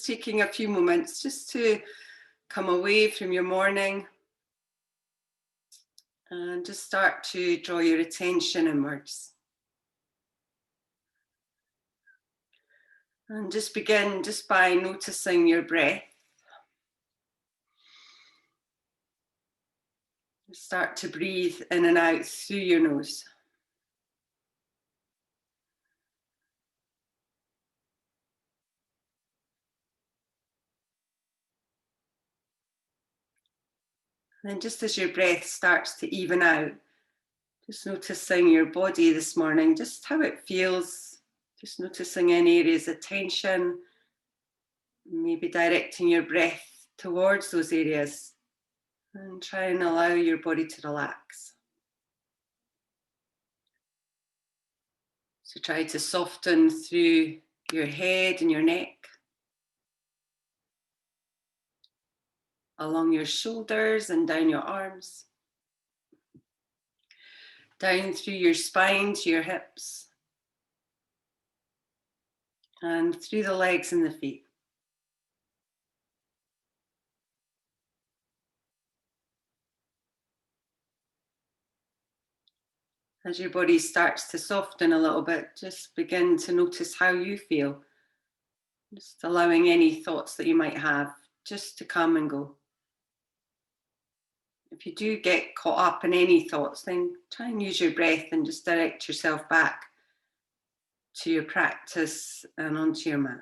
taking a few moments just to come away from your morning and just start to draw your attention inwards. And just begin just by noticing your breath. Start to breathe in and out through your nose. And then just as your breath starts to even out, just noticing your body this morning, just how it feels, just noticing any areas of tension, maybe directing your breath towards those areas and try and allow your body to relax. So try to soften through your head and your neck, along your shoulders and down your arms, down through your spine to your hips, and through the legs and the feet. As your body starts to soften a little bit, just begin to notice how you feel. Just allowing any thoughts that you might have just to come and go. If you do get caught up in any thoughts, then try and use your breath and just direct yourself back to your practice and onto your mat.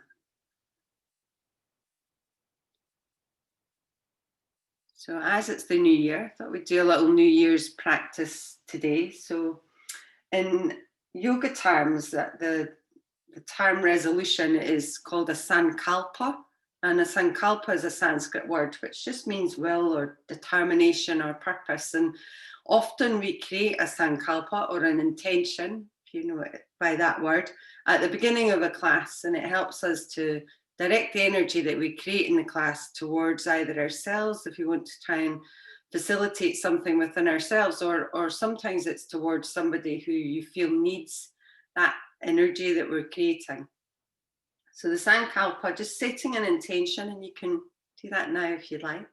So as it's the new year, I thought we'd do a little New Year's practice today. So in yoga terms, the term resolution is called a Sankalpa. And a Sankalpa is a Sanskrit word, which just means will or determination or purpose. And often we create a Sankalpa or an intention, if you know it by that word, at the beginning of a class. And it helps us to direct the energy that we create in the class towards either ourselves, if you want to try and facilitate something within ourselves, or sometimes it's towards somebody who you feel needs that energy that we're creating. So the Sankalpa, just setting an intention, and you can do that now if you'd like.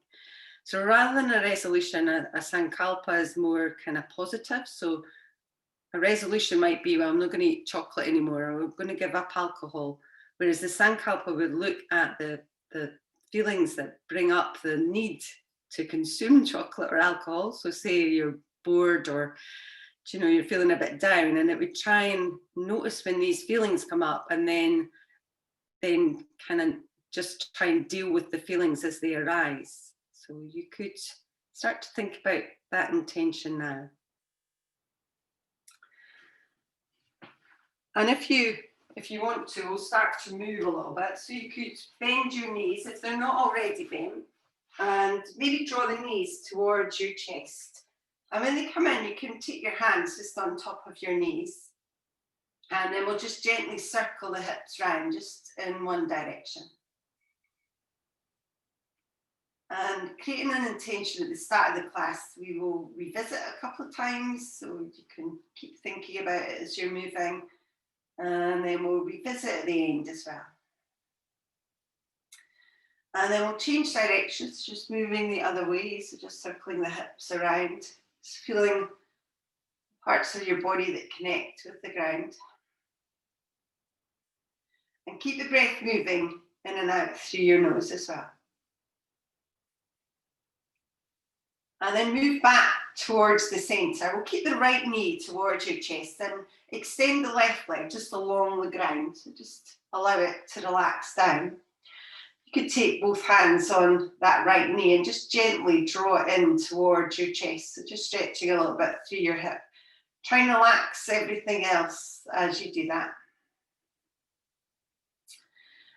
So rather than a resolution, a Sankalpa is more kind of positive. So a resolution might be, well, I'm not going to eat chocolate anymore, or I'm going to give up alcohol. Whereas the Sankalpa would look at the feelings that bring up the need to consume chocolate or alcohol. So say you're bored or you're feeling a bit down, and it would try and notice when these feelings come up, and then kind of just try and deal with the feelings as they arise. So you could start to think about that intention now. And if you want to, we'll start to move a little bit. So you could bend your knees if they're not already bent, and maybe draw the knees towards your chest. And when they come in, you can take your hands just on top of your knees, and then we'll just gently circle the hips round just in one direction. And creating an intention at the start of the class, we will revisit a couple of times, so you can keep thinking about it as you're moving. And then we'll revisit at the end as well. And then we'll change directions, just moving the other way, so just circling the hips around, just feeling parts of your body that connect with the ground. And keep the breath moving in and out through your nose as well. And then move back towards the centre. We'll keep the right knee towards your chest and extend the left leg just along the ground. So just allow it to relax down. You could take both hands on that right knee and just gently draw it in towards your chest. So just stretching a little bit through your hip. Try and relax everything else as you do that.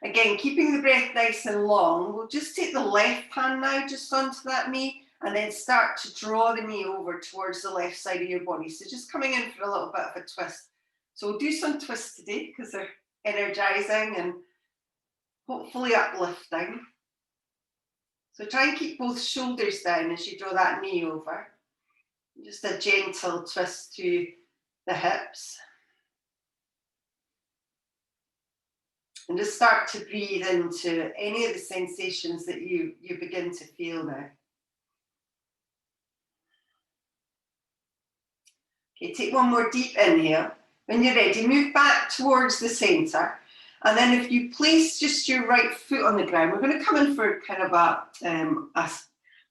Again, keeping the breath nice and long. We'll just take the left hand now just onto that knee, and then start to draw the knee over towards the left side of your body. So just coming in for a little bit of a twist. So we'll do some twists today because they're energizing and hopefully uplifting. So try and keep both shoulders down as you draw that knee over. Just a gentle twist through the hips. And just start to breathe into any of the sensations that you begin to feel now. Okay, take one more deep inhale. When you're ready, move back towards the center. And then if you place just your right foot on the ground, we're going to come in for kind of a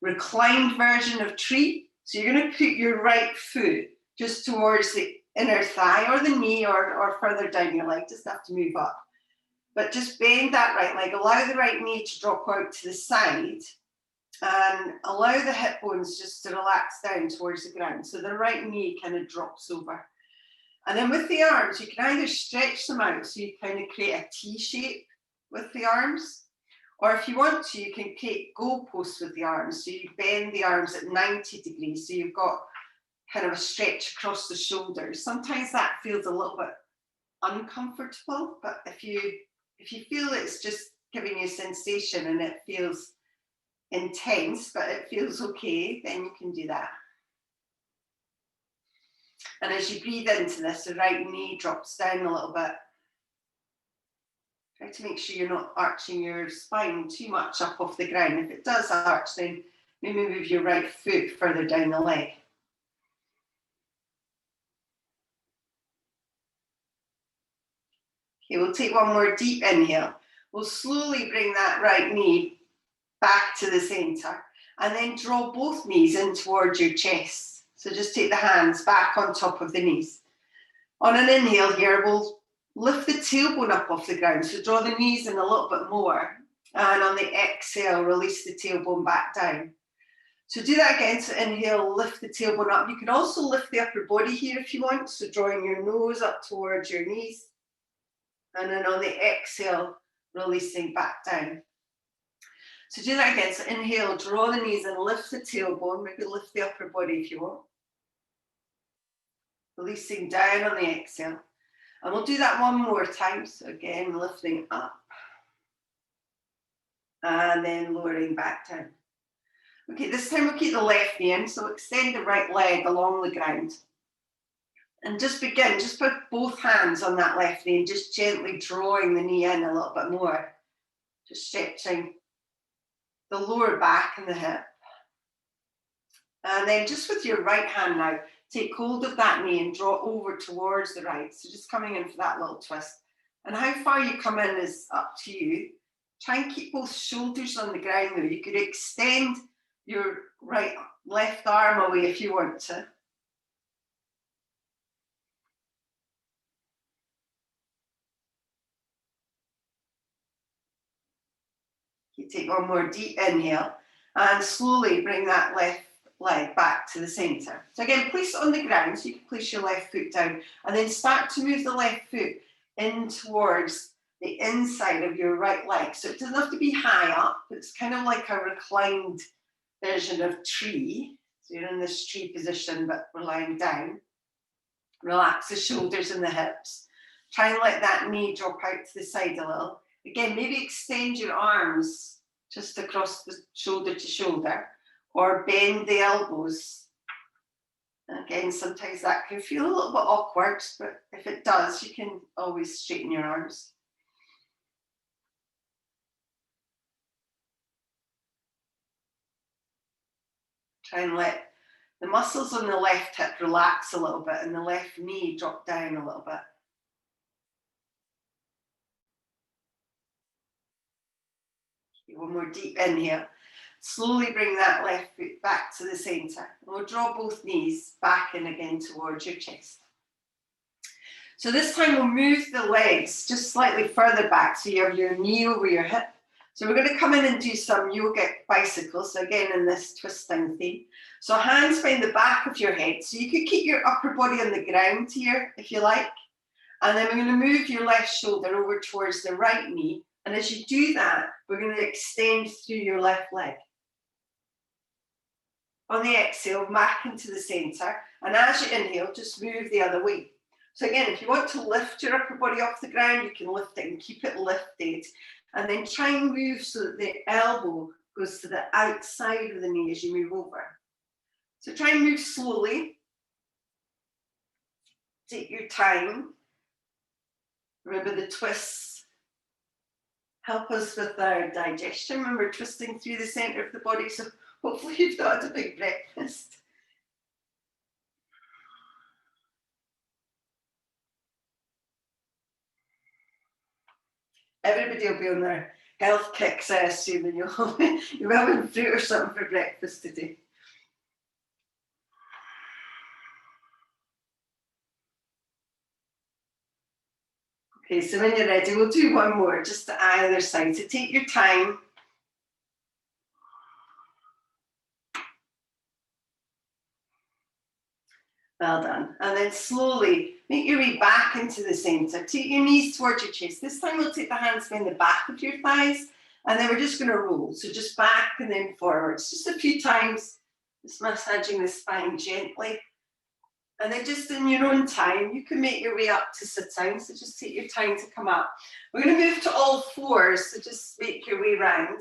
reclined version of tree. So you're going to put your right foot just towards the inner thigh or the knee or further down your leg. Doesn't have to move up. But just bend that right leg. Allow the right knee to drop out to the side. And allow the hip bones just to relax down towards the ground. So the right knee kind of drops over. And then with the arms, you can either stretch them out so you kind of create a T shape with the arms. Or if you want to, you can create goalposts with the arms. So you bend the arms at 90 degrees. So you've got kind of a stretch across the shoulders. Sometimes that feels a little bit uncomfortable, but if you feel it's just giving you a sensation and it feels intense, but it feels okay, then you can do that. And as you breathe into this, the right knee drops down a little bit. Try to make sure you're not arching your spine too much up off the ground. If it does arch, then maybe move your right foot further down the leg. Okay, we'll take one more deep inhale. We'll slowly bring that right knee back to the center and then draw both knees in towards your chest. So just take the hands back on top of the knees. On an inhale here, we'll lift the tailbone up off the ground. So draw the knees in a little bit more. And on the exhale, release the tailbone back down. So do that again. So inhale, lift the tailbone up. You can also lift the upper body here if you want. So drawing your nose up towards your knees. And then on the exhale, releasing back down. So do that again. So inhale, draw the knees and lift the tailbone. Maybe lift the upper body if you want. Releasing down on the exhale. And we'll do that one more time. So again, lifting up. And then lowering back down. Okay, this time we'll keep the left knee in. So extend the right leg along the ground. And just put both hands on that left knee and just gently drawing the knee in a little bit more. Just stretching the lower back and the hip. And then just with your right hand now, take hold of that knee and draw over towards the right. So just coming in for that little twist. And how far you come in is up to you. Try and keep both shoulders on the ground though. You could extend your left arm away if you want to. You take one more deep inhale and slowly bring that left leg back to the center. So again, place it on the ground so you can place your left foot down and then start to move the left foot in towards the inside of your right leg. So it doesn't have to be high up. It's kind of like a reclined version of tree. So you're in this tree position, but we're lying down. Relax the shoulders and the hips. Try and let that knee drop out to the side a little. Again, maybe extend your arms just across the shoulder to shoulder or bend the elbows. Again, sometimes that can feel a little bit awkward, but if it does, you can always straighten your arms. Try and let the muscles on the left hip relax a little bit and the left knee drop down a little bit. One more deep inhale. Slowly bring that left foot back to the center. We'll draw both knees back in again towards your chest. So this time we'll move the legs just slightly further back so you have your knee over your hip. So we're going to come in and do some yogic bicycles. So again, in this twisting theme. So hands behind the back of your head. So you could keep your upper body on the ground here if you like. And then we're going to move your left shoulder over towards the right knee. And as you do that, we're going to extend through your left leg. On the exhale, back into the center. And as you inhale, just move the other way. So again, if you want to lift your upper body off the ground, you can lift it and keep it lifted. And then try and move so that the elbow goes to the outside of the knee as you move over. So try and move slowly. Take your time. Remember the twists help us with our digestion when we're twisting through the centre of the body. So hopefully you've not had a big breakfast. Everybody will be on their health kicks, I assume, and you're having fruit or something for breakfast today. Okay, so when you're ready, we'll do one more just to either side. So take your time. Well done. And then slowly make your way back into the centre. Take your knees towards your chest. This time we'll take the hands behind the back of your thighs, and then we're just going to roll. So just back and then forwards. Just a few times, just massaging the spine gently. And then just in your own time, you can make your way up to sit down. So just take your time to come up. We're going to move to all fours. So just make your way round.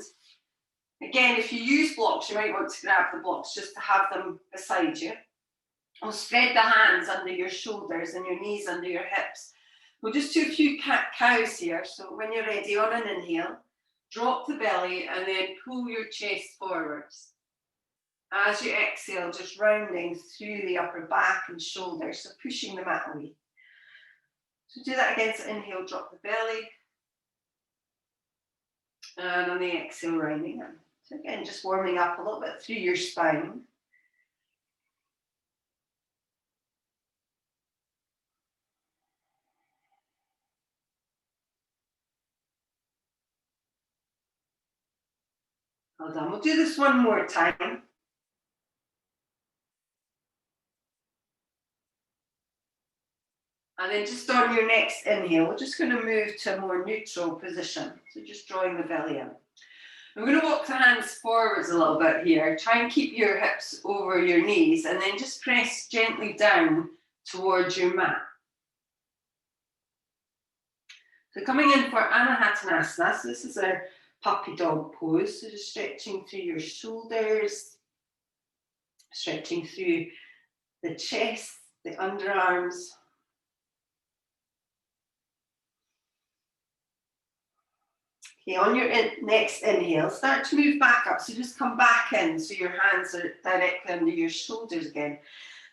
Again, if you use blocks, you might want to grab the blocks just to have them beside you. We'll spread the hands under your shoulders and your knees under your hips. We'll just do a few cat-cows here. So when you're ready, on an inhale, drop the belly and then pull your chest forwards. As you exhale, just rounding through the upper back and shoulders, so pushing the mat away. So do that again, so inhale, drop the belly. And on the exhale, rounding in. So again, just warming up a little bit through your spine. Well done. We'll do this one more time. And then just on your next inhale, we're just going to move to a more neutral position. So just drawing the belly in. We're going to walk the hands forwards a little bit here. Try and keep your hips over your knees and then just press gently down towards your mat. So coming in for Anahatanasana. So this is our puppy dog pose. So just stretching through your shoulders, stretching through the chest, the underarms. Okay, on your next inhale, start to move back up. So just come back in so your hands are directly under your shoulders again.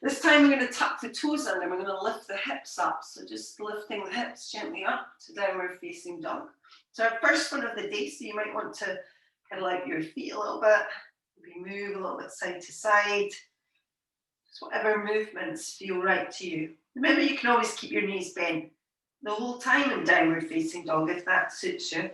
This time we're going to tuck the toes under. We're going to lift the hips up. So just lifting the hips gently up to downward facing dog. So our first one of the day, so you might want to pedal out your feet a little bit. Maybe move a little bit side to side. Just whatever movements feel right to you. Remember, you can always keep your knees bent the whole time in downward facing dog if that suits you.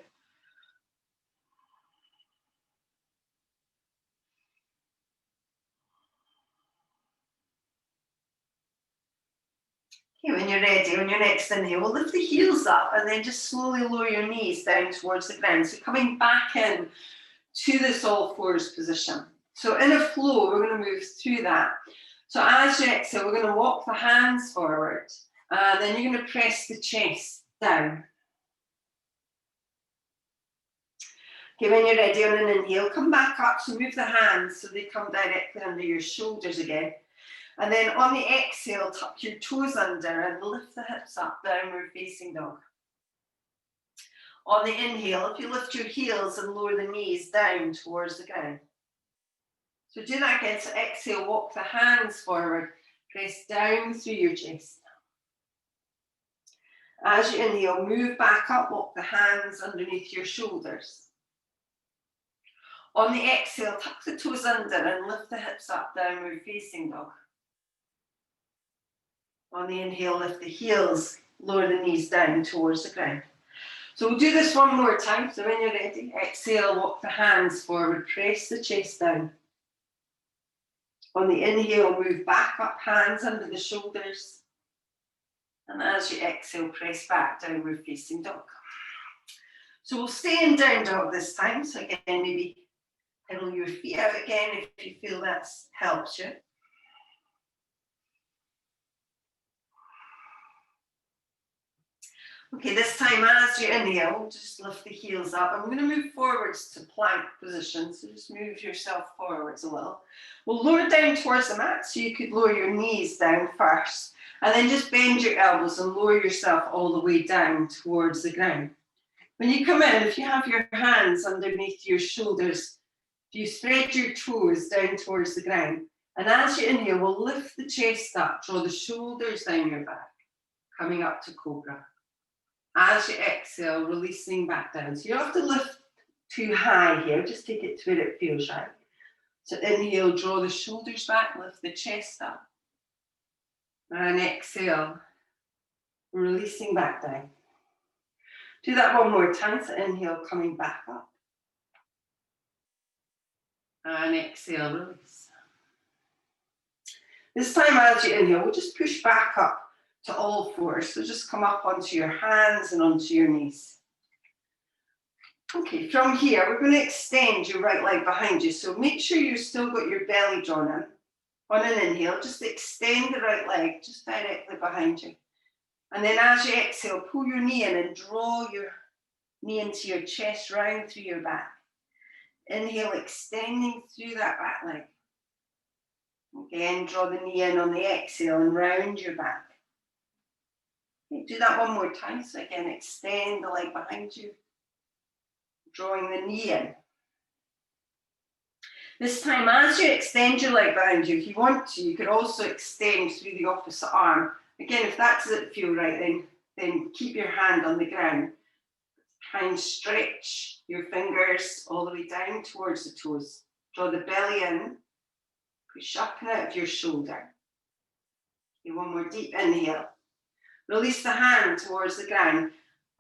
Okay, when you're ready, on your next inhale, we'll lift the heels up and then just slowly lower your knees down towards the ground. So coming back in to this all fours position. So in a flow, we're going to move through that. So as you exhale, we're going to walk the hands forward and then you're going to press the chest down. Okay, when you're ready, on an inhale, come back up. So move the hands so they come directly under your shoulders again. And then on the exhale, tuck your toes under and lift the hips up, downward facing dog. On the inhale, if you lift your heels and lower the knees down towards the ground. So do that again. So exhale, walk the hands forward, press down through your chest. As you inhale, move back up, walk the hands underneath your shoulders. On the exhale, tuck the toes under and lift the hips up, downward facing dog. On the inhale, lift the heels, lower the knees down towards the ground. So we'll do this one more time. So when you're ready, exhale, walk the hands forward, press the chest down. On the inhale, move back up, hands under the shoulders. And as you exhale, press back, downward facing dog. So we'll stay in down dog this time. So again, maybe pedal your feet out again if you feel that helps you. Okay, this time as you inhale, just lift the heels up. I'm going to move forwards to plank position, so just move yourself forwards a little. We'll lower down towards the mat, so you could lower your knees down first, and then just bend your elbows and lower yourself all the way down towards the ground. When you come in, if you have your hands underneath your shoulders, if you spread your toes down towards the ground, and as you inhale, we'll lift the chest up, draw the shoulders down your back, coming up to cobra. As you exhale, releasing back down. So you don't have to lift too high here, just take it to where it feels right. So inhale, draw the shoulders back, lift the chest up. And exhale, releasing back down. Do that one more time. So inhale, coming back up. And exhale, release. This time as you inhale, we'll just push back up to all fours. So just come up onto your hands and onto your knees. Okay, from here, we're going to extend your right leg behind you. So make sure you've still got your belly drawn in. On an inhale, just extend the right leg just directly behind you. And then as you exhale, pull your knee in and draw your knee into your chest, round through your back. Inhale, extending through that back leg. Again, draw the knee in on the exhale and round your back. Okay, do that one more time. So again, extend the leg behind you, drawing the knee in. This time, as you extend your leg behind you, if you want to, you could also extend through the opposite arm. Again, if that doesn't feel right, then keep your hand on the ground. Try and stretch your fingers all the way down towards the toes. Draw the belly in, push up and out of your shoulder. Okay, one more deep inhale. Release the hand towards the ground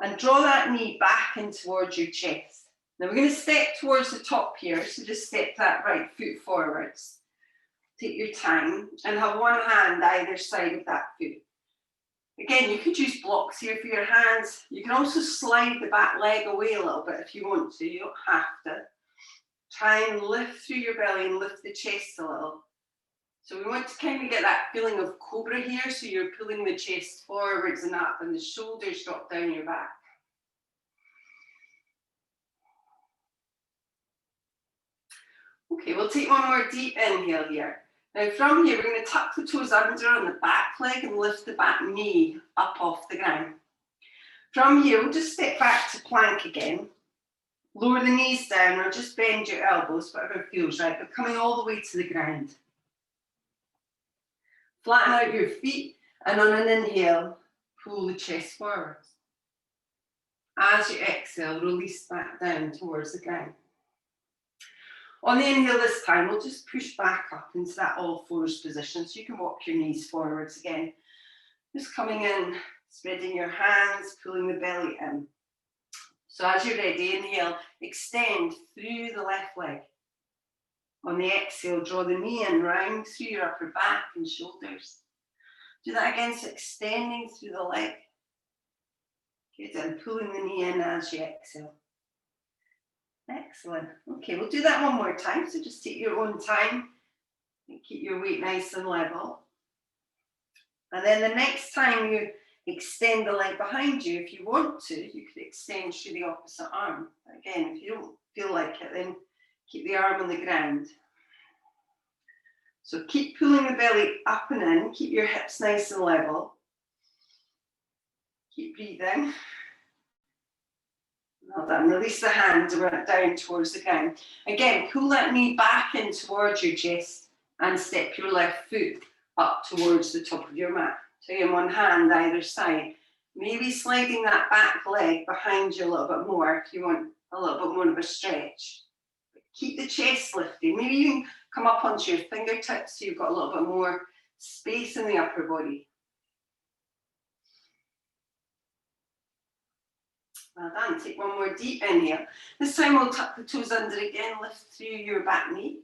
and draw that knee back in towards your chest. Now we're going to step towards the top here, so just step that right foot forwards. Take your time and have one hand either side of that foot. Again, you could use blocks here for your hands. You can also slide the back leg away a little bit if you want to. You don't have to. Try and lift through your belly and lift the chest a little. So we want to kind of get that feeling of cobra here. So you're pulling the chest forwards and up and the shoulders drop down your back. Okay, we'll take one more deep inhale here. Now from here, we're going to tuck the toes under on the back leg and lift the back knee up off the ground. From here, we'll just step back to plank again. Lower the knees down or just bend your elbows, whatever feels right, but coming all the way to the ground. Flatten out your feet and on an inhale, pull the chest forwards. As you exhale, release back down towards the ground. On the inhale this time, we'll just push back up into that all fours position. So you can walk your knees forwards again. Just coming in, spreading your hands, pulling the belly in. So as you're ready, inhale, extend through the left leg. On the exhale, draw the knee in, round through your upper back and shoulders. Do that again, so extending through the leg. Good, and pulling the knee in as you exhale. Excellent. Okay, we'll do that one more time. So just take your own time and keep your weight nice and level. And then the next time you extend the leg behind you, if you want to, you could extend through the opposite arm. Again, if you don't feel like it, then keep the arm on the ground. So keep pulling the belly up and in, keep your hips nice and level. Keep breathing. Well done. Release the hand and run it down towards the ground. Again, pull that knee back in towards your chest and step your left foot up towards the top of your mat. So in one hand either side. Maybe sliding that back leg behind you a little bit more if you want a little bit more of a stretch. But keep the chest lifted. Maybe you can come up onto your fingertips so you've got a little bit more space in the upper body. Well done. Take one more deep inhale. This time we'll tuck the toes under again, lift through your back knee,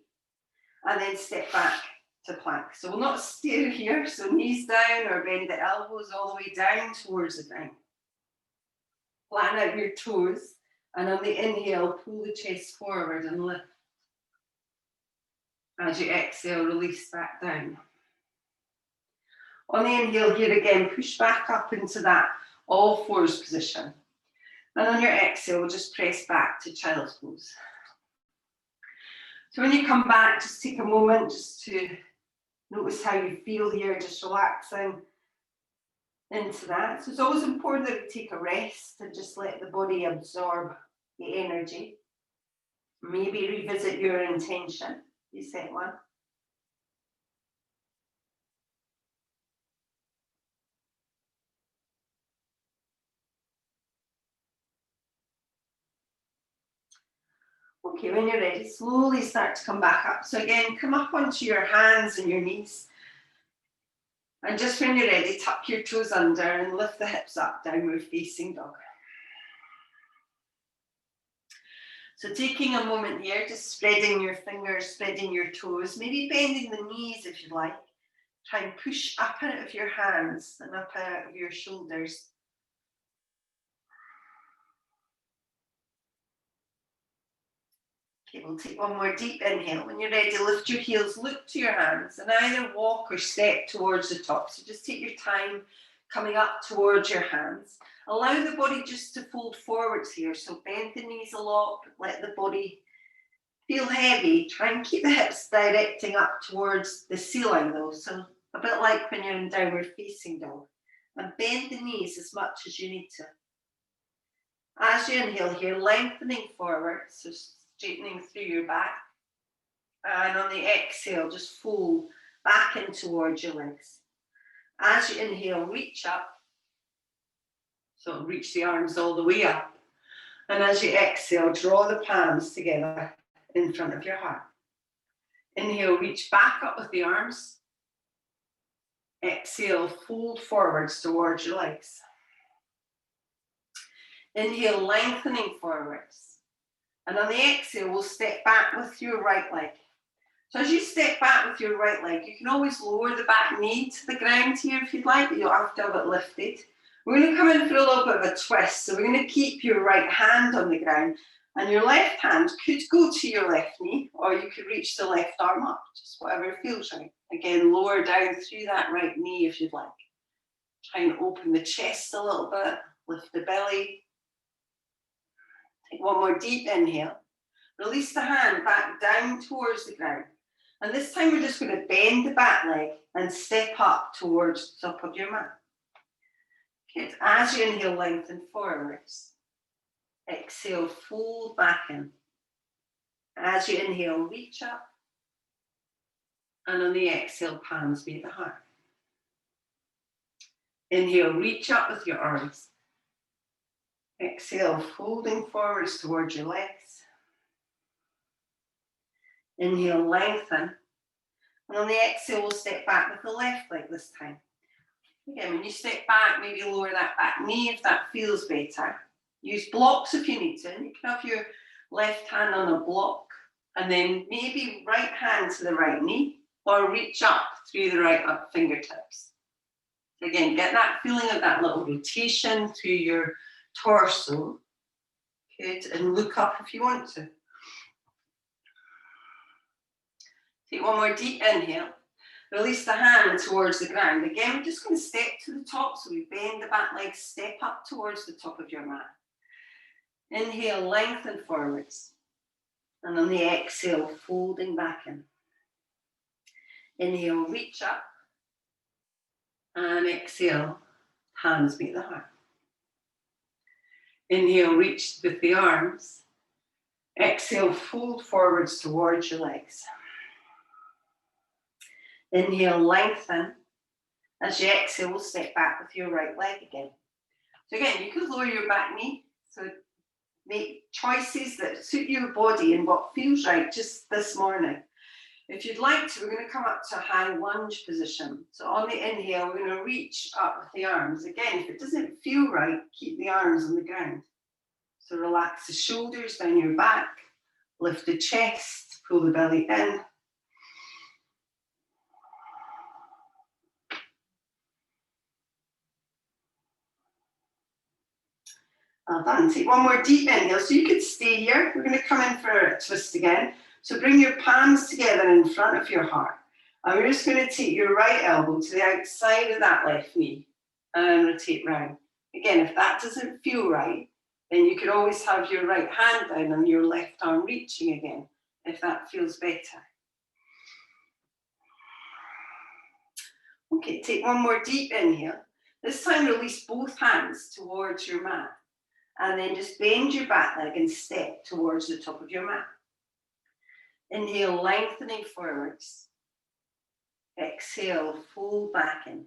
and then step back to plank. So we'll not steer here, so knees down or bend the elbows all the way down towards the ground. Flatten out your toes, and on the inhale, pull the chest forward and lift. As you exhale, release back down. On the inhale here again, push back up into that all fours position. And on your exhale, we'll just press back to child's pose. So when you come back, just take a moment just to notice how you feel here, just relaxing into that. So it's always important that we take a rest and just let the body absorb the energy. Maybe revisit your intention. You set one. Okay, when you're ready, slowly start to come back up. So again, come up onto your hands and your knees. And just when you're ready, tuck your toes under and lift the hips up, downward facing dog. So taking a moment here, just spreading your fingers, spreading your toes, maybe bending the knees if you like. Try and push up out of your hands and up out of your shoulders. Okay, we'll take one more deep inhale. When you're ready, lift your heels, look to your hands, and either walk or step towards the top. So just take your time coming up towards your hands. Allow the body just to fold forwards here. So bend the knees a lot, but let the body feel heavy. Try and keep the hips directing up towards the ceiling though. So a bit like when you're in downward facing dog. And bend the knees as much as you need to. As you inhale here, lengthening forward, so straightening through your back. And on the exhale, just fold back in towards your legs. As you inhale, reach up. So reach the arms all the way up. And as you exhale, draw the palms together in front of your heart. Inhale, reach back up with the arms. Exhale, fold forwards towards your legs. Inhale, lengthening forwards. And on the exhale, we'll step back with your right leg. So as you step back with your right leg, you can always lower the back knee to the ground here if you'd like, but you'll have to have it lifted. We're going to come in for a little bit of a twist. So we're going to keep your right hand on the ground, and your left hand could go to your left knee, or you could reach the left arm up, just whatever feels right. Again, lower down through that right knee if you'd like. Try and open the chest a little bit, lift the belly. Take one more deep inhale. Release the hand back down towards the ground. And this time we're just going to bend the back leg and step up towards the top of your mat. Good. As you inhale, lengthen forwards. Exhale, fold back in. As you inhale, reach up. And on the exhale, palms meet the heart. Inhale, reach up with your arms. Exhale, folding forwards towards your legs. Inhale, lengthen. And on the exhale, we'll step back with the left leg this time. Again, when you step back, maybe lower that back knee if that feels better. Use blocks if you need to. You can have your left hand on a block and then maybe right hand to the right knee or reach up through the right up fingertips. So again, get that feeling of that little rotation through your torso. Good, and look up if you want to. Take one more deep inhale. Release the hand towards the ground. Again, we're just going to step to the top. So we bend the back leg, step up towards the top of your mat. Inhale, lengthen forwards. And on the exhale, folding back in. Inhale, reach up. And exhale, hands meet the heart. Inhale, reach with the arms. Exhale, fold forwards towards your legs. Inhale, lengthen. As you exhale, we'll step back with your right leg again. So again, you could lower your back knee. So make choices that suit your body and what feels right just this morning. If you'd like to, we're going to come up to a high lunge position. So on the inhale, we're going to reach up with the arms. Again, if it doesn't feel right, keep the arms on the ground. So relax the shoulders down your back, lift the chest, pull the belly in. Well done. Take one more deep inhale. So you could stay here. We're going to come in for a twist again. So bring your palms together in front of your heart. And we're just going to take your right elbow to the outside of that left knee and rotate round. Again, if that doesn't feel right, then you could always have your right hand down and your left arm reaching again, if that feels better. Okay, take one more deep inhale. This time release both hands towards your mat and then just bend your back leg and step towards the top of your mat. Inhale, lengthening forwards. Exhale, fold back in.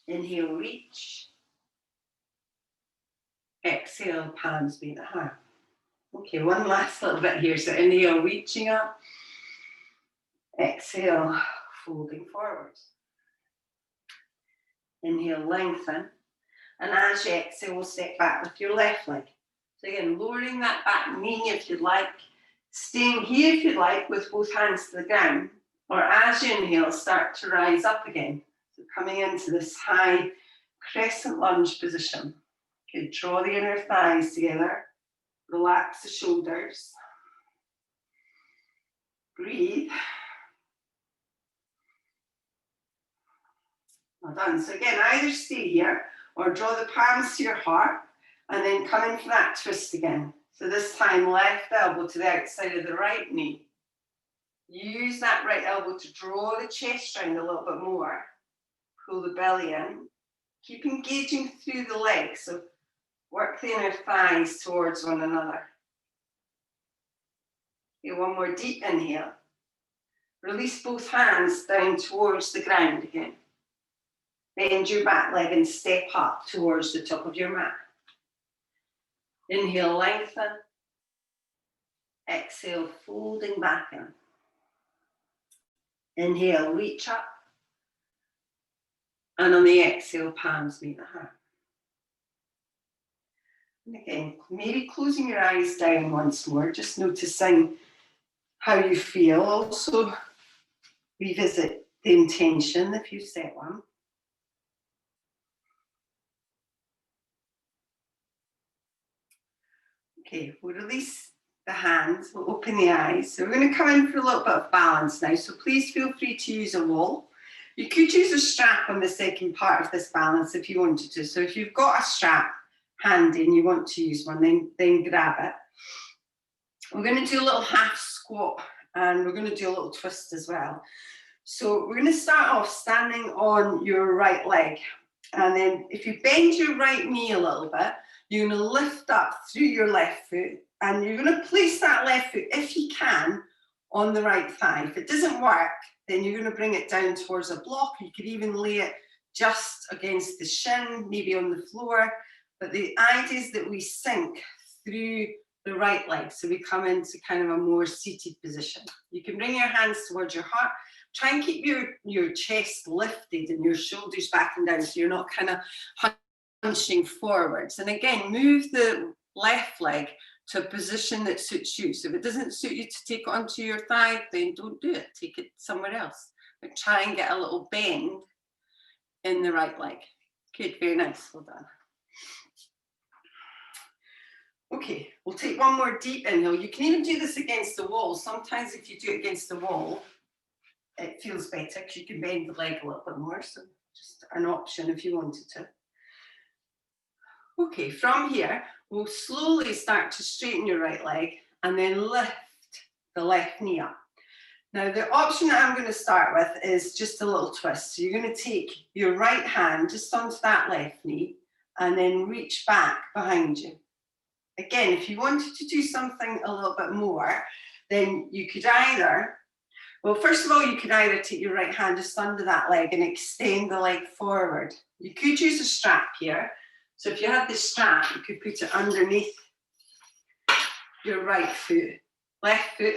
Inhale, reach. Exhale, palms meet the heart. Okay, one last little bit here. So inhale, reaching up. Exhale, folding forwards. Inhale, lengthen. And as you exhale, we'll step back with your left leg. So again, lowering that back knee if you'd like. Staying here if you'd like with both hands to the ground. Or as you inhale, start to rise up again. So coming into this high crescent lunge position. Okay, draw the inner thighs together. Relax the shoulders. Breathe. Well done. So again, either stay here or draw the palms to your heart and then come in for that twist again. So this time, left elbow to the outside of the right knee. Use that right elbow to draw the chest round a little bit more. Pull the belly in. Keep engaging through the legs. So work the inner thighs towards one another. Okay, one more deep inhale. Release both hands down towards the ground again. Bend your back leg and step up towards the top of your mat. Inhale, lengthen. Exhale, folding back in. Inhale, reach up. And on the exhale, palms meet the heart. And again, maybe closing your eyes down once more, just noticing how you feel. Also, revisit the intention if you set one. Okay, we'll release the hands, we'll open the eyes. So we're going to come in for a little bit of balance now. So please feel free to use a wall. You could use a strap on the second part of this balance if you wanted to. So if you've got a strap handy and you want to use one, then grab it. We're going to do a little half squat and we're going to do a little twist as well. So we're going to start off standing on your right leg. And then if you bend your right knee a little bit, you're going to lift up through your left foot and you're going to place that left foot, if you can, on the right thigh. If it doesn't work, then you're going to bring it down towards a block. You could even lay it just against the shin, maybe on the floor. But the idea is that we sink through the right leg. So we come into kind of a more seated position. You can bring your hands towards your heart. Try and keep your chest lifted and your shoulders back and down so you're not kind of hunching forwards. And again, move the left leg to a position that suits you. So if it doesn't suit you to take it onto your thigh, then don't do it. Take it somewhere else. But try and get a little bend in the right leg. Good, very nice, well done. Okay, we'll take one more deep inhale. You can even do this against the wall. Sometimes if you do it against the wall, it feels better because you can bend the leg a little bit more. So just an option if you wanted to. Okay, from here, we'll slowly start to straighten your right leg and then lift the left knee up. Now, the option that I'm going to start with is just a little twist. So you're going to take your right hand just onto that left knee and then reach back behind you. Again, if you wanted to do something a little bit more, then you could either, well, first of all, you could either take your right hand just under that leg and extend the leg forward. You could use a strap here. So if you had this strap, you could put it underneath your right foot, left foot,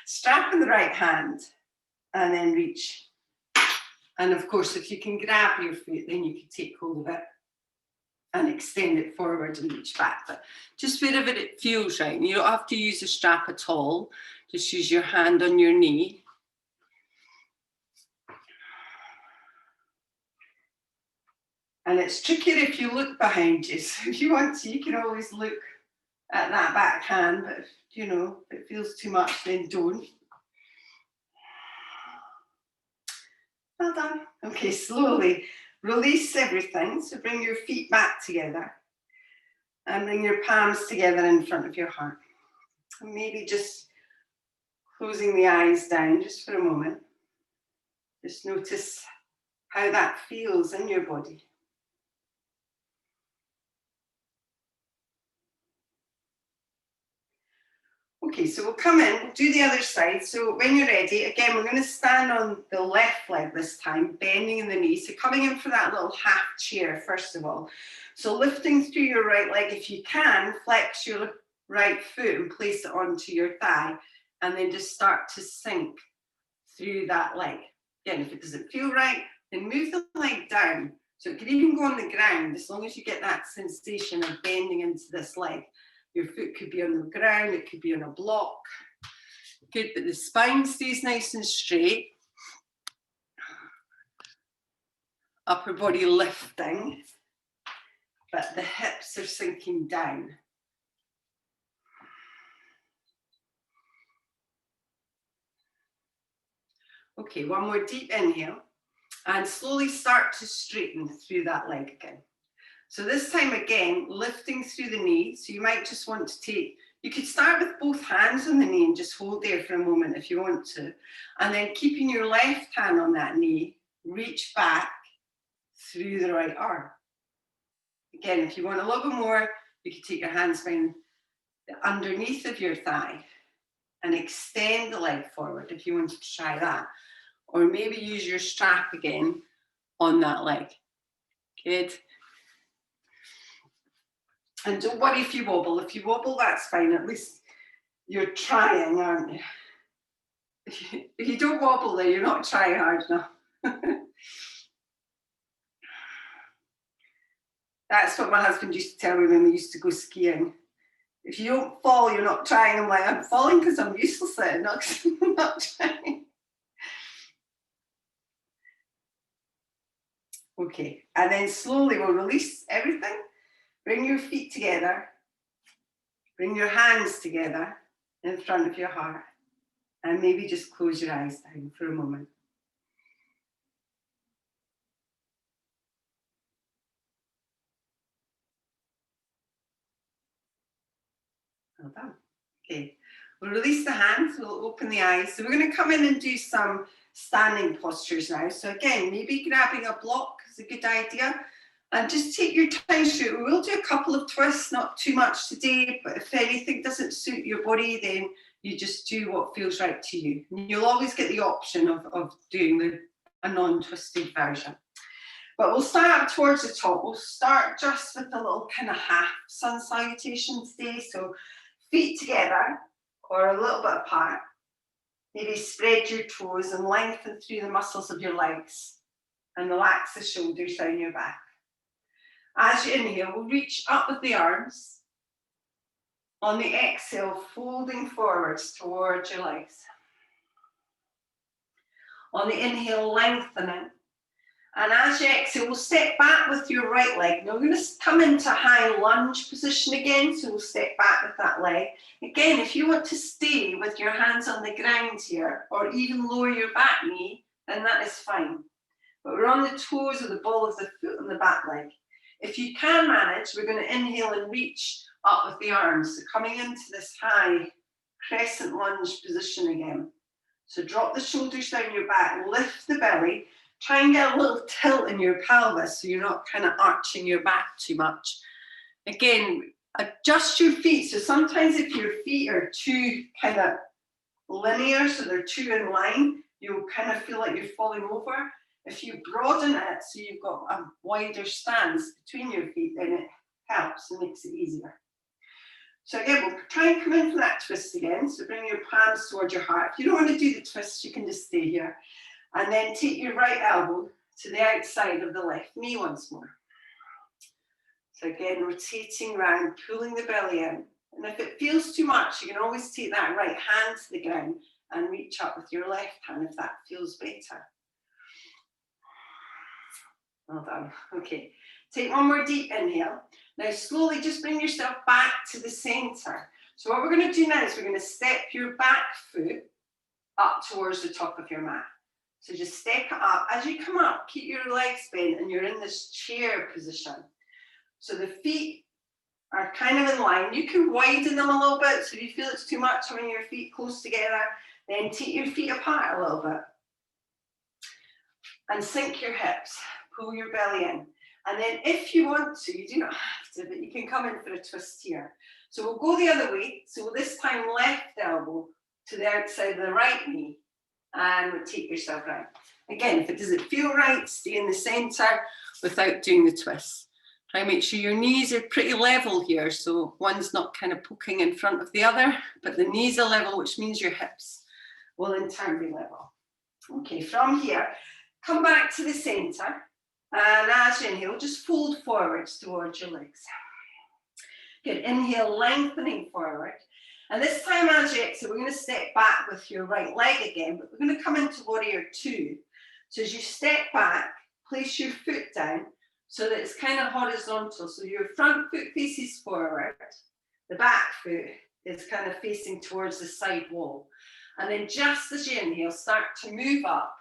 strap in the right hand, and then reach. And of course, if you can grab your foot, then you can take hold of it and extend it forward and reach back. But just wherever it feels right. And you don't have to use a strap at all. Just use your hand on your knee. And it's trickier if you look behind you. So if you want to, you can always look at that back hand. But if, you know, if it feels too much, then don't. Well done. Okay, slowly release everything. So bring your feet back together and bring your palms together in front of your heart. And maybe just closing the eyes down just for a moment. Just notice how that feels in your body. Okay, so we'll come in, we'll do the other side. So when you're ready, again, we're going to stand on the left leg this time, bending in the knees. So coming in for that little half chair, first of all. So lifting through your right leg, if you can, flex your right foot and place it onto your thigh, and then just start to sink through that leg. Again, if it doesn't feel right, then move the leg down. So it could even go on the ground, as long as you get that sensation of bending into this leg. Your foot could be on the ground, it could be on a block. Good, but the spine stays nice and straight. Upper body lifting, but the hips are sinking down. Okay, one more deep inhale, and slowly start to straighten through that leg again. So this time again, lifting through the knee. So you might just want to take, you could start with both hands on the knee and just hold there for a moment if you want to. And then keeping your left hand on that knee, reach back through the right arm. Again, if you want a little bit more, you can take your hands behind the underneath of your thigh and extend the leg forward if you wanted to try that. Or maybe use your strap again on that leg. Good. And don't worry if you wobble. If you wobble, that's fine. At least you're trying, aren't you? If you don't wobble, then you're not trying hard enough. That's what my husband used to tell me when we used to go skiing. If you don't fall, you're not trying. I'm like, I'm falling because I'm useless at it, not because I'm not trying. Okay, and then slowly we'll release everything. Bring your feet together. Bring your hands together in front of your heart. And maybe just close your eyes down for a moment. Well done. Okay, we'll release the hands, we'll open the eyes. So we're going to come in and do some standing postures now. So again, maybe grabbing a block is a good idea. And just take your time through it. We'll do a couple of twists, not too much today, but if anything doesn't suit your body, then you just do what feels right to you. You'll always get the option of doing a non-twisted version. But we'll start up towards the top. We'll start just with a little kind of half sun salutation today. So feet together or a little bit apart. Maybe spread your toes and lengthen through the muscles of your legs and relax the shoulders down your back. As you inhale, we'll reach up with the arms. On the exhale, folding forwards towards your legs. On the inhale, lengthening. And as you exhale, we'll step back with your right leg. Now we're going to come into high lunge position again. So we'll step back with that leg. Again, if you want to stay with your hands on the ground here, or even lower your back knee, then that is fine. But we're on the toes of the ball of the foot on the back leg. If you can manage, we're going to inhale and reach up with the arms. So coming into this high crescent lunge position again. So drop the shoulders down your back, lift the belly, try and get a little tilt in your pelvis so you're not kind of arching your back too much. Again, adjust your feet. So sometimes if your feet are too kind of linear, so they're too in line, you'll kind of feel like you're falling over. If you broaden it so you've got a wider stance between your feet, then it helps and makes it easier. So again, we'll try and come in for that twist again. So bring your palms towards your heart. If you don't want to do the twist, you can just stay here. And then take your right elbow to the outside of the left knee once more. So again, rotating around, pulling the belly in. And if it feels too much, you can always take that right hand to the ground and reach up with your left hand if that feels better. Well done. Okay, take one more deep inhale. Now slowly just bring yourself back to the center. So what we're going to do now is we're going to step your back foot up towards the top of your mat. So just step it up. As you come up, keep your legs bent and you're in this chair position. So the feet are kind of in line. You can widen them a little bit. So if you feel it's too much having your feet close together, then take your feet apart a little bit. And sink your hips, pull your belly in. And then if you want to, you do not have to, but you can come in for a twist here. So we'll go the other way. So this time left elbow to the outside of the right knee, and we'll take yourself round. Again, if it doesn't feel right, stay in the center without doing the twist. Try and make sure your knees are pretty level here, so one's not kind of poking in front of the other, but the knees are level, which means your hips will in turn be level. Okay, from here, come back to the center, and as you inhale, just fold forwards towards your legs. Good, inhale, lengthening forward. And this time as you exhale, we're going to step back with your right leg again, but we're going to come into warrior two. So as you step back, place your foot down so that it's kind of horizontal. So your front foot faces forward, the back foot is kind of facing towards the side wall. And then just as you inhale, start to move up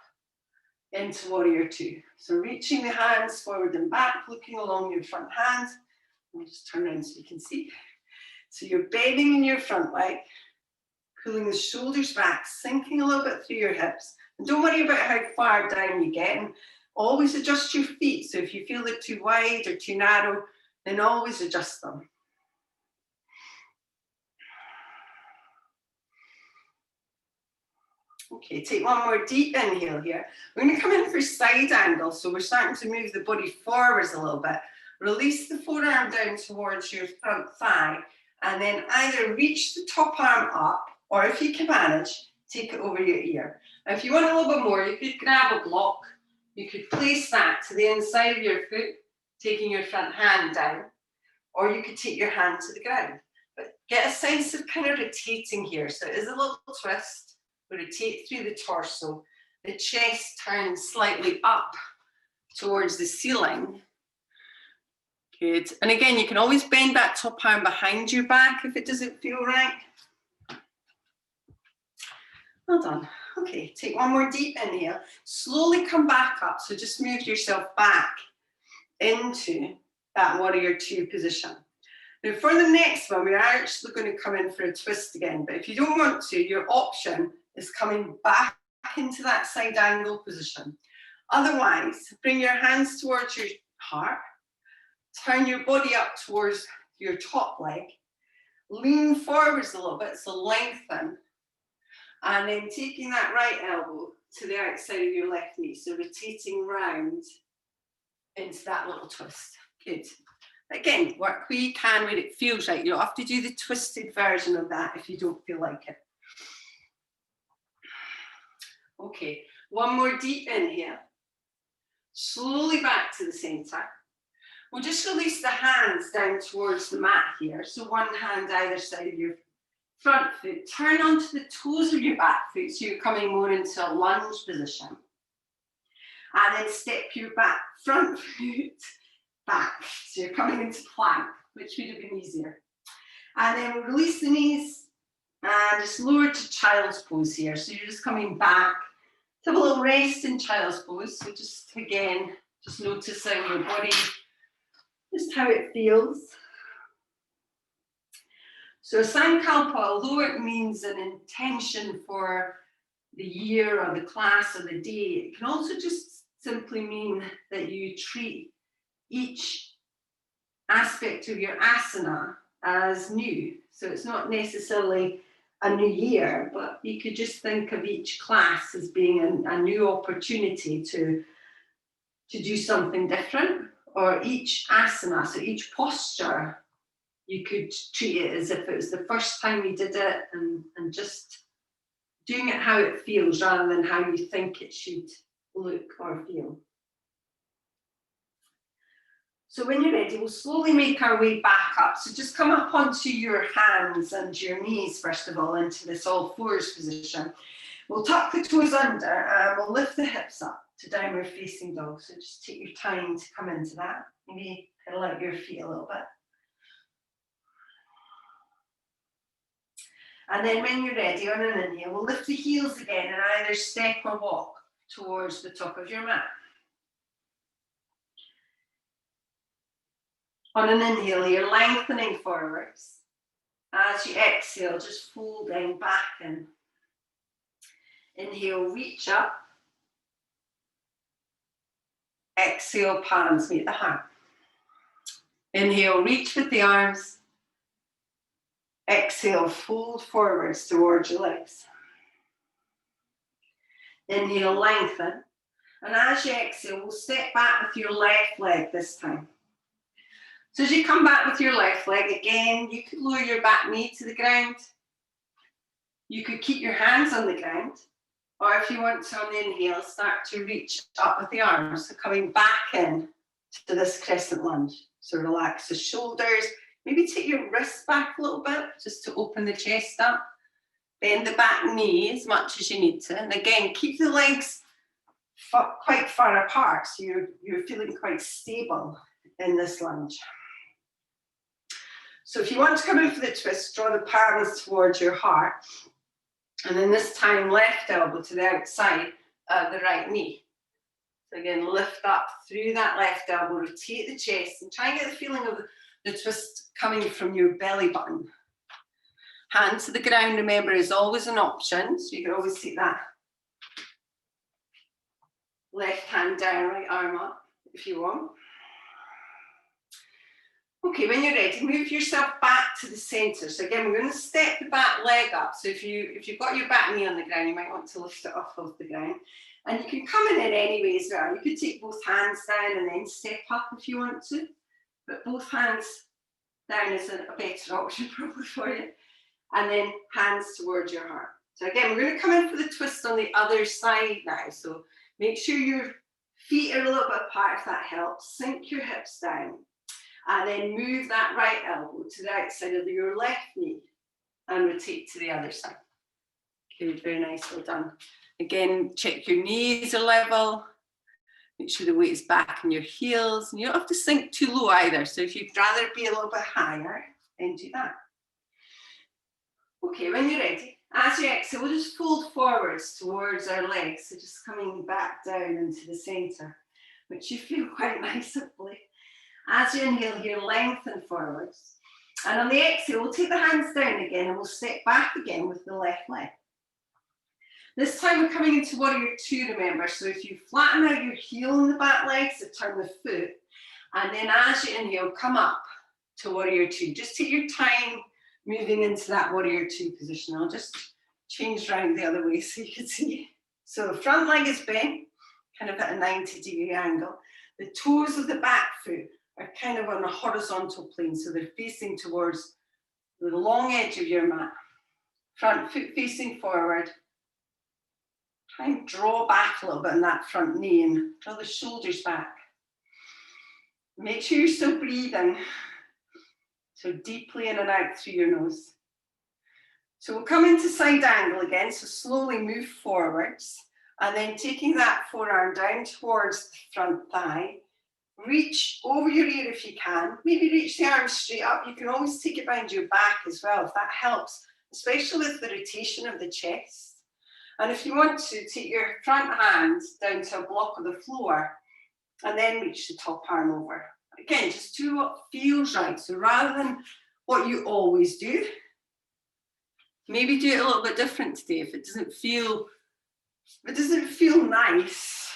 into warrior two. So reaching the hands forward and back, looking along your front hand. I'll just turn around so you can see. So you're bending in your front leg, pulling the shoulders back, sinking a little bit through your hips. And don't worry about how far down you get. And always adjust your feet. So if you feel they're too wide or too narrow, then always adjust them. Okay, take one more deep inhale here. We're going to come in for side angle. So we're starting to move the body forwards a little bit. Release the forearm down towards your front thigh. And then either reach the top arm up, or if you can manage, take it over your ear. Now, if you want a little bit more, you could grab a block. You could place that to the inside of your foot, taking your front hand down, or you could take your hand to the ground. But get a sense of kind of rotating here. So it is a little twist. Rotate through the torso. The chest turns slightly up towards the ceiling. Good. And again, you can always bend that top arm behind your back if it doesn't feel right. Well done. Okay, take one more deep inhale. Slowly come back up. So just move yourself back into that warrior two position. Now for the next one, we are actually going to come in for a twist again. But if you don't want to, your option is coming back into that side angle position. Otherwise, bring your hands towards your heart. Turn your body up towards your top leg. Lean forwards a little bit, so lengthen. And then taking that right elbow to the outside of your left knee. So rotating round into that little twist. Good. Again, work where you can, where it feels right. You don't have to do the twisted version of that if you don't feel like it. Okay, one more deep inhale. Slowly back to the center. We'll just release the hands down towards the mat here. So one hand either side of your front foot. Turn onto the toes of your back foot, so you're coming more into a lunge position. And then step your back front foot back. So you're coming into plank, which would have been easier. And then we'll release the knees and just lower to child's pose here. So you're just coming back. Have a little rest in child's pose. So just again, just noticing your body, just how it feels. So Sankalpa, although it means an intention for the year or the class or the day, it can also just simply mean that you treat each aspect of your asana as new. So it's not necessarily a new year, but you could just think of each class as being a new opportunity to do something different, or each asana, so each posture, you could treat it as if it was the first time you did it, and just doing it how it feels rather than how you think it should look or feel. So when you're ready, we'll slowly make our way back up. So just come up onto your hands and your knees, first of all, into this all fours position. We'll tuck the toes under and we'll lift the hips up to downward facing dog. So just take your time to come into that. Maybe kind of let your feet a little bit. And then when you're ready, on an inhale, we'll lift the heels again and either step or walk towards the top of your mat. On an inhale, you're lengthening forwards. As you exhale, just folding back in. Inhale, reach up. Exhale, palms meet the heart. Inhale, reach with the arms. Exhale, fold forwards towards your legs. Inhale, lengthen. And as you exhale, we'll step back with your left leg this time. So as you come back with your left leg, again, you could lower your back knee to the ground. You could keep your hands on the ground. Or if you want to, on the inhale, start to reach up with the arms. So coming back in to this crescent lunge. So relax the shoulders. Maybe take your wrists back a little bit, just to open the chest up. Bend the back knee as much as you need to. And again, keep the legs quite far apart, so you're feeling quite stable in this lunge. So if you want to come in for the twist, draw the palms towards your heart. And then this time, left elbow to the outside of the right knee. So again, lift up through that left elbow, rotate the chest, and try and get the feeling of the twist coming from your belly button. Hand to the ground, remember, is always an option, so you can always take that left hand down, right arm up, if you want. Okay, when you're ready, move yourself back to the center. So again, we're going to step the back leg up. So if you've got your back knee on the ground, you might want to lift it off of the ground. And you can come in any way as well. You could take both hands down and then step up if you want to. But both hands down is a better option probably for you. And then hands towards your heart. So again, we're going to come in for the twist on the other side now. So make sure your feet are a little bit apart if that helps. Sink your hips down. And then move that right elbow to the outside of your left knee and rotate to the other side. Good, very nice, well done. Again, check your knees are level. Make sure the weight is back in your heels. And you don't have to sink too low either. So if you'd rather be a little bit higher, then do that. Okay, when you're ready, as you exhale, we'll just fold forwards towards our legs. So just coming back down into the center, which you feel quite nice, hopefully. As you inhale here, lengthen forwards. And on the exhale, we'll take the hands down again and we'll step back again with the left leg. This time we're coming into warrior two, remember. So if you flatten out your heel in the back leg, so turn the foot. And then as you inhale, come up to warrior two. Just take your time moving into that warrior two position. I'll just change around the other way so you can see. So front leg is bent, kind of at a 90-degree angle. The toes of the back foot are kind of on a horizontal plane, so they're facing towards the long edge of your mat. Front foot facing forward. Try and draw back a little bit on that front knee and draw the shoulders back. Make sure you're still breathing. So deeply in and out through your nose. So we'll come into side angle again, so slowly move forwards. And then taking that forearm down towards the front thigh. Reach over your ear if you can. Maybe reach the arm straight up. You can always take it behind your back as well, if that helps, especially with the rotation of the chest. And if you want to, take your front hand down to a block of the floor and then reach the top arm over. Again, just do what feels right. So rather than what you always do, maybe do it a little bit different today. If it doesn't feel nice,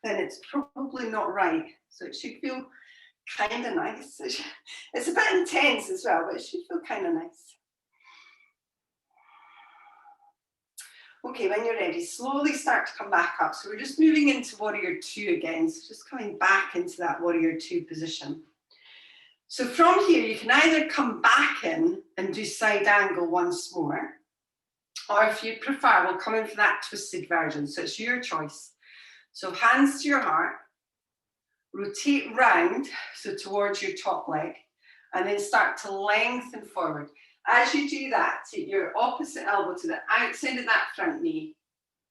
then it's probably not right. So it should feel kind of nice. It's a bit intense as well, but it should feel kind of nice. Okay, when you're ready, slowly start to come back up. So we're just moving into warrior two again. So just coming back into that warrior two position. So from here, you can either come back in and do side angle once more, or if you prefer, we'll come in for that twisted version. So it's your choice. So hands to your heart, rotate round, so towards your top leg, and then start to lengthen forward. As you do that, take your opposite elbow to the outside of that front knee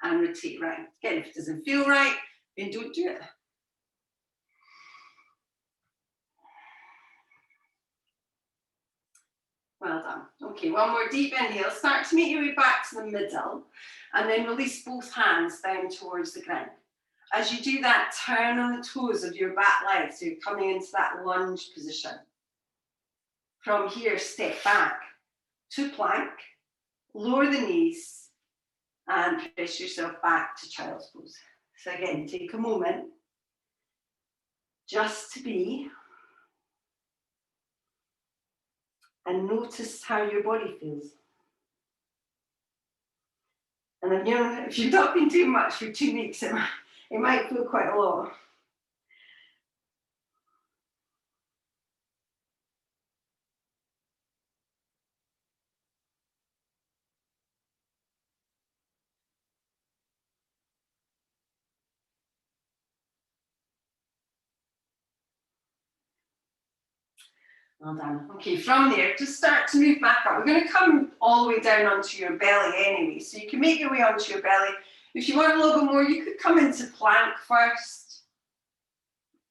and rotate round. Again, if it doesn't feel right, then don't do it. Well done. Okay, one more deep inhale. Start to make your way back to the middle and then release both hands down towards the ground. As you do that, turn on the toes of your back leg, so you're coming into that lunge position. From here, step back to plank, lower the knees, and press yourself back to child's pose. So again, take a moment just to be, and notice how your body feels. And if you've not been doing much for 2 weeks, it might feel quite a lot. Well done. Okay, from there, just start to move back up. We're going to come all the way down onto your belly anyway, so you can make your way onto your belly. If you want a little bit more, you could come into plank first,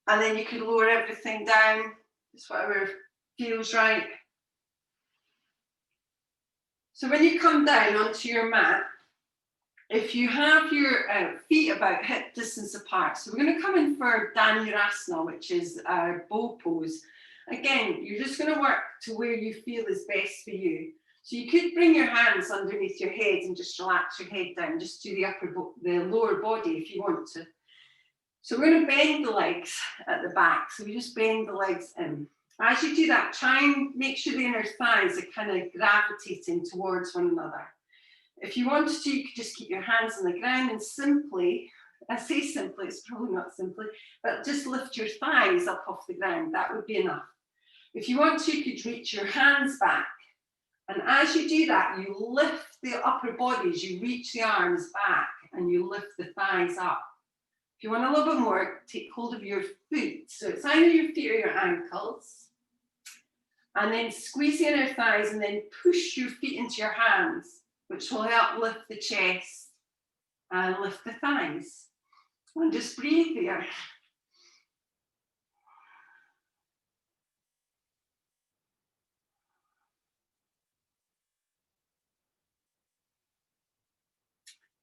and then you could lower everything down, just whatever feels right. So when you come down onto your mat, if you have your feet about hip distance apart, so we're going to come in for Dhanurasana, which is our bow pose. Again, you're just going to work to where you feel is best for you. So you could bring your hands underneath your head and just relax your head down, just do the lower body if you want to. So we're going to bend the legs at the back. So we just bend the legs in. As you do that, try and make sure the inner thighs are kind of gravitating towards one another. If you wanted to, you could just keep your hands on the ground and simply, I say simply, it's probably not simply, but just lift your thighs up off the ground. That would be enough. If you want to, you could reach your hands back. And as you do that, you lift the upper bodies, you reach the arms back and you lift the thighs up. If you want a little bit more, take hold of your foot. So it's either your feet or your ankles. And then squeeze the inner thighs and then push your feet into your hands, which will help lift the chest and lift the thighs. And just breathe there.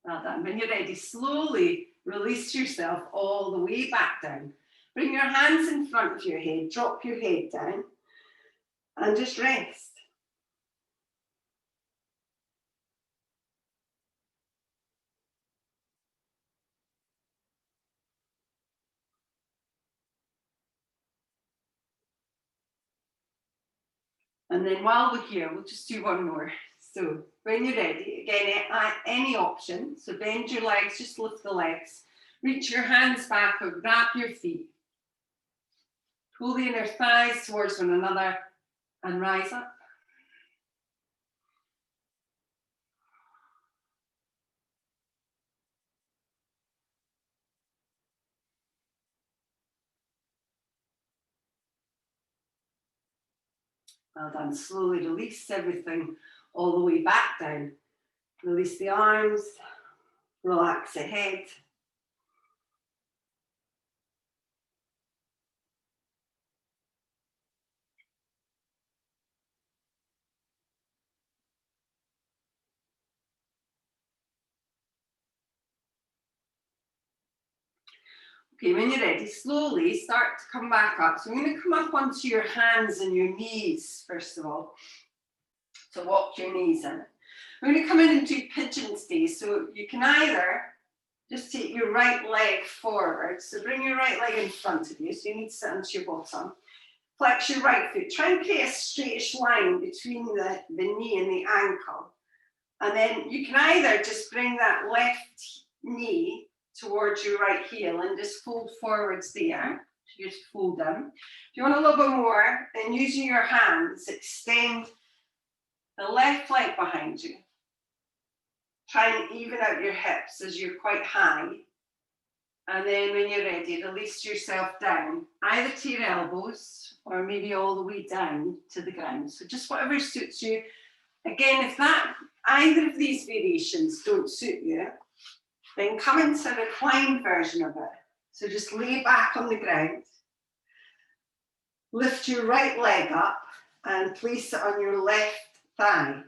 Well done. When you're ready, slowly release yourself all the way back down. Bring your hands in front of your head, drop your head down, and just rest. And then while we're here, we'll just do one more. So when you're ready, again, any option. So bend your legs, just lift the legs. Reach your hands back or grab your feet. Pull the inner thighs towards one another and rise up. Well done. Slowly release everything all the way back down. Release the arms, relax the head. Okay, when you're ready, slowly start to come back up. So I'm going to come up onto your hands and your knees, first of all. So walk your knees in. We're going to come in and do pigeon stays. So you can either just take your right leg forward. So bring your right leg in front of you. So you need to sit onto your bottom. Flex your right foot. Try and create a straightish line between the knee and the ankle. And then you can either just bring that left knee towards your right heel and just fold forwards there. So just fold them. If you want a little bit more, then using your hands, extend the left leg behind you. Try and even out your hips as you're quite high. And then when you're ready, release yourself down, either to your elbows or maybe all the way down to the ground. So just whatever suits you. Again, if either of these variations don't suit you, then come into a reclined version of it. So just lay back on the ground, lift your right leg up and place it on your left thigh.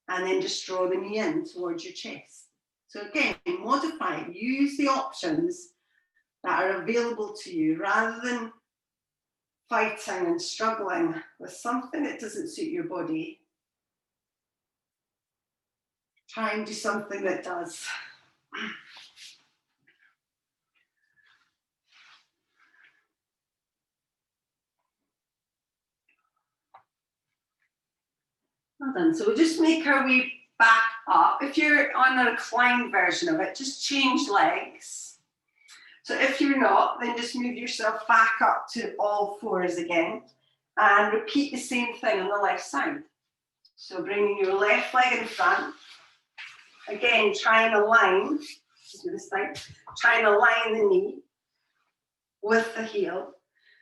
And then just draw the knee in towards your chest. So again, modify it. Use the options that are available to you rather than fighting and struggling with something that doesn't suit your body. Try and do something that does. Well done. So we'll just make our way back up. If you're on a reclined version of it, just change legs. So if you're not, then just move yourself back up to all fours again and repeat the same thing on the left side. So bringing your left leg in front. Again, try and align, do this thing, try and align the knee with the heel,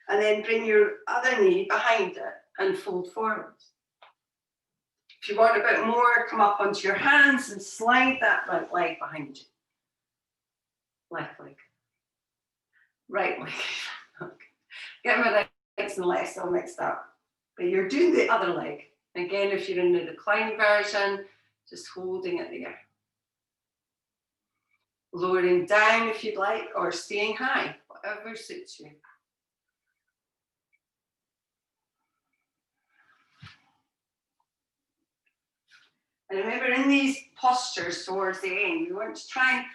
and then bring your other knee behind it and fold forward. If you want a bit more, come up onto your hands and slide that right leg behind you. Left leg. Right leg. Get my legs and lefts all mixed up. But you're doing the other leg. Again, if you're in the reclined version, just holding it there. Lowering down if you'd like, or staying high, whatever suits you. And remember, in these postures towards the end, we want to try and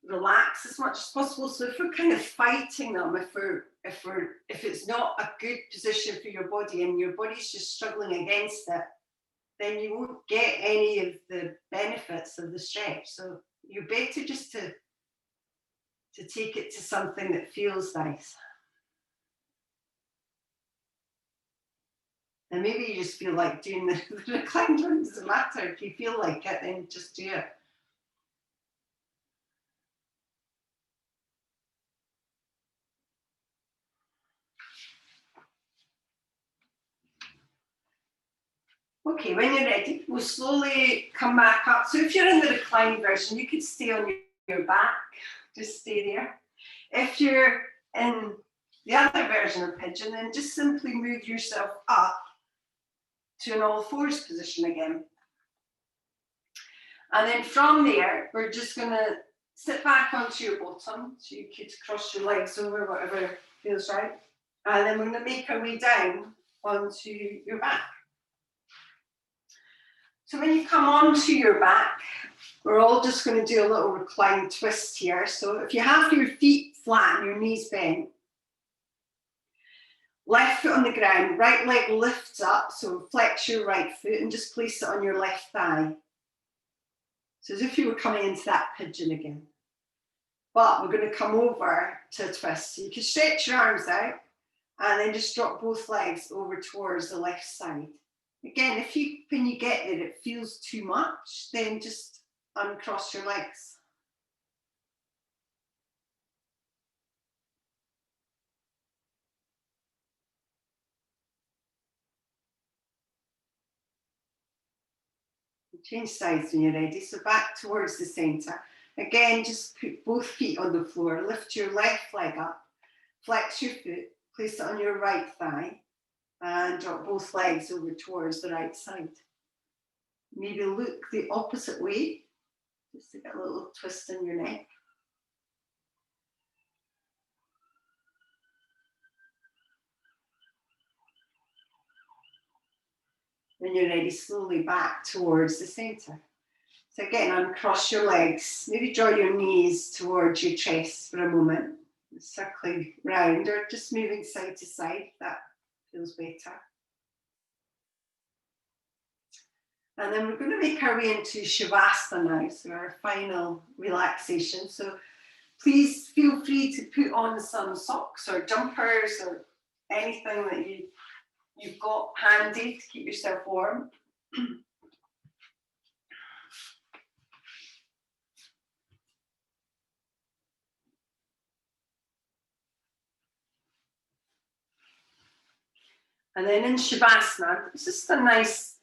relax as much as possible. So if we're kind of fighting them, if it's not a good position for your body and your body's just struggling against it, then you won't get any of the benefits of the stretch. So you're better just to take it to something that feels nice. And maybe you just feel like doing the reclined one. It doesn't matter. If you feel like it, then just do it. Okay, when you're ready, we'll slowly come back up. So if you're in the reclined version, you could stay on your back, just stay there. If you're in the other version of pigeon, then just simply move yourself up to an all fours position again. And then from there, we're just going to sit back onto your bottom. So you could cross your legs over, whatever feels right. And then we're going to make our way down onto your back. So when you come onto your back, we're all just going to do a little reclined twist here. So if you have your feet flat and your knees bent, left foot on the ground, right leg lifts up, so flex your right foot and just place it on your left thigh. So as if you were coming into that pigeon again. But we're going to come over to a twist. So you can stretch your arms out and then just drop both legs over towards the left side. Again, when you get there, it feels too much, then just uncross your legs. Change sides when you're ready. So back towards the center. Again, just put both feet on the floor. Lift your left leg up. Flex your foot. Place it on your right thigh. And drop both legs over towards the right side. Maybe look the opposite way. Just to get a little twist in your neck. When you're ready, slowly back towards the center. So again, uncross your legs. Maybe draw your knees towards your chest for a moment. Circling round or just moving side to side. That feels better. And then we're going to make our way into Shavasana now, so our final relaxation. So please feel free to put on some socks or jumpers or anything that you've got handy to keep yourself warm. And then in Shavasana, it's just a nice,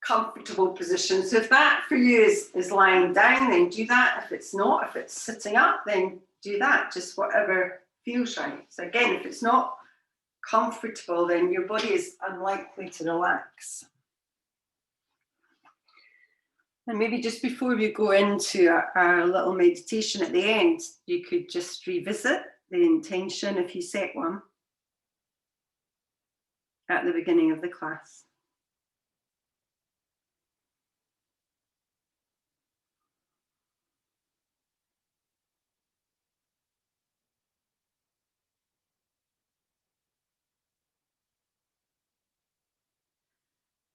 comfortable position. So if that for you is lying down, then do that. If it's not, if it's sitting up, then do that. Just whatever feels right. So again, if it's not comfortable, then your body is unlikely to relax. And maybe just before we go into our little meditation at the end, you could just revisit the intention if you set one at the beginning of the class.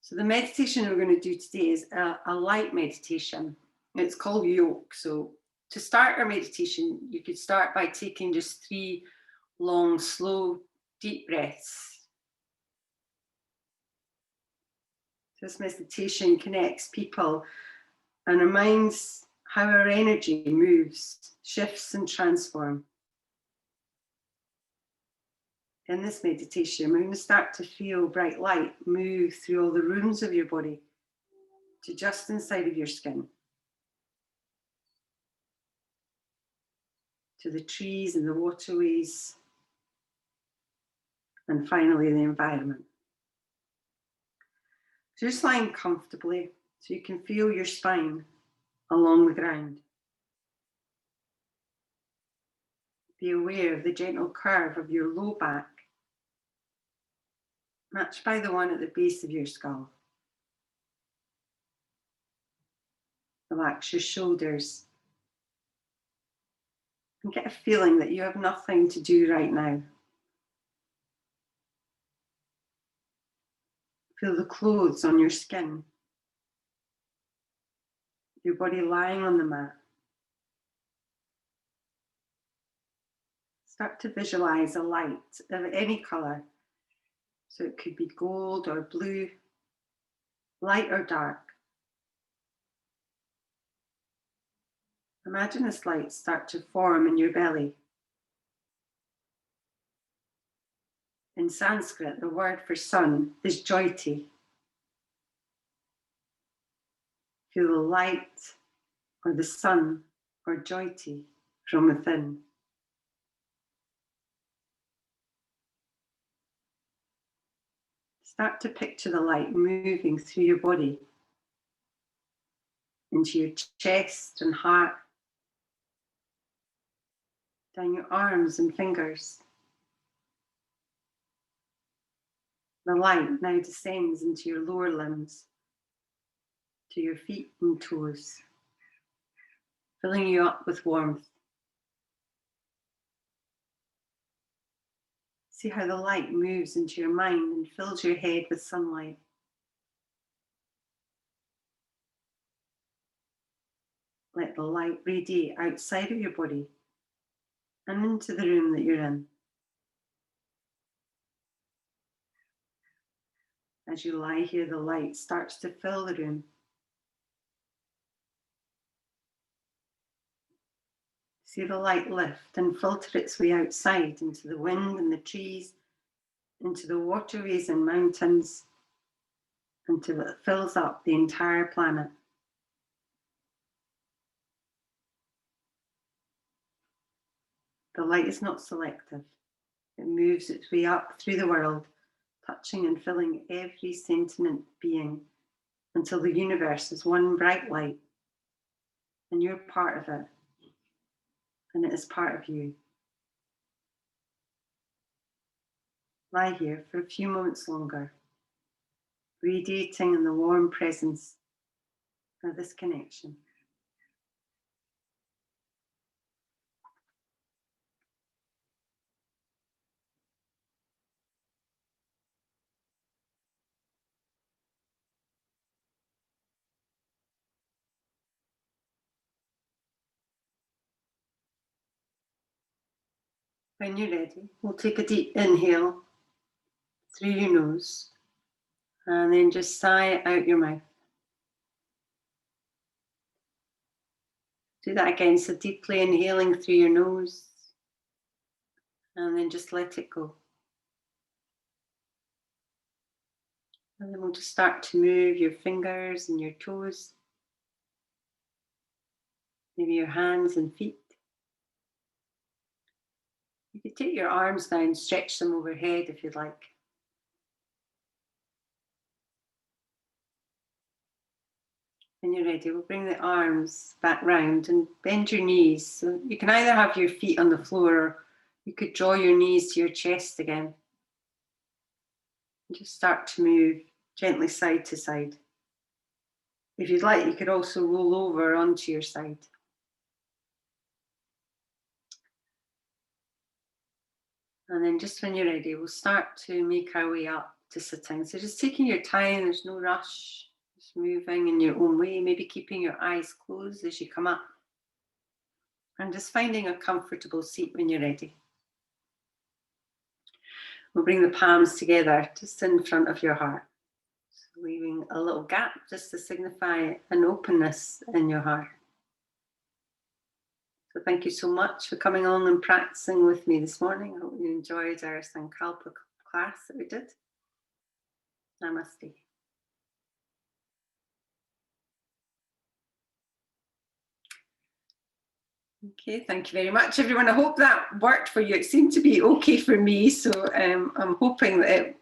So the meditation we're going to do today is a light meditation. It's called yoke. So to start our meditation, you could start by taking just 3 long, slow, deep breaths. This meditation connects people and reminds how our energy moves, shifts, and transforms. In this meditation, we're going to start to feel bright light move through all the rooms of your body to just inside of your skin, to the trees and the waterways, and finally the environment. So just lying comfortably so you can feel your spine along the ground. Be aware of the gentle curve of your low back, matched by the one at the base of your skull. Relax your shoulders and get a feeling that you have nothing to do right now. Feel the clothes on your skin, your body lying on the mat. Start to visualize a light of any color. So it could be gold or blue, light or dark. Imagine this light start to form in your belly. In Sanskrit, the word for sun is Jyoti. Feel the light or the sun or Jyoti from within. Start to picture the light moving through your body, into your chest and heart, down your arms and fingers. The light now descends into your lower limbs, to your feet and toes, filling you up with warmth. See how the light moves into your mind and fills your head with sunlight. Let the light radiate outside of your body and into the room that you're in. As you lie here, the light starts to fill the room. See the light lift and filter its way outside into the wind and the trees, into the waterways and mountains, until it fills up the entire planet. The light is not selective. It moves its way up through the world, touching and filling every sentient being until the universe is one bright light, and you're part of it, and it is part of you. Lie here for a few moments longer, radiating in the warm presence of this connection. When you're ready, we'll take a deep inhale through your nose and then just sigh out your mouth. Do that again, so deeply inhaling through your nose and then just let it go. And then we'll just start to move your fingers and your toes, maybe your hands and feet. You could take your arms now and stretch them overhead if you'd like. When you're ready, we'll bring the arms back round and bend your knees. So you can either have your feet on the floor or you could draw your knees to your chest again. And just start to move gently side to side. If you'd like, you could also roll over onto your side. And then just when you're ready, we'll start to make our way up to sitting. So just taking your time, there's no rush, just moving in your own way, maybe keeping your eyes closed as you come up. And just finding a comfortable seat when you're ready. We'll bring the palms together just in front of your heart. So leaving a little gap just to signify an openness in your heart. So thank you so much for coming along and practicing with me this morning. I hope you enjoyed our Sankalpa class that we did. Namaste. Okay, thank you very much, everyone. I hope that worked for you. It seemed to be okay for me, so I'm hoping that it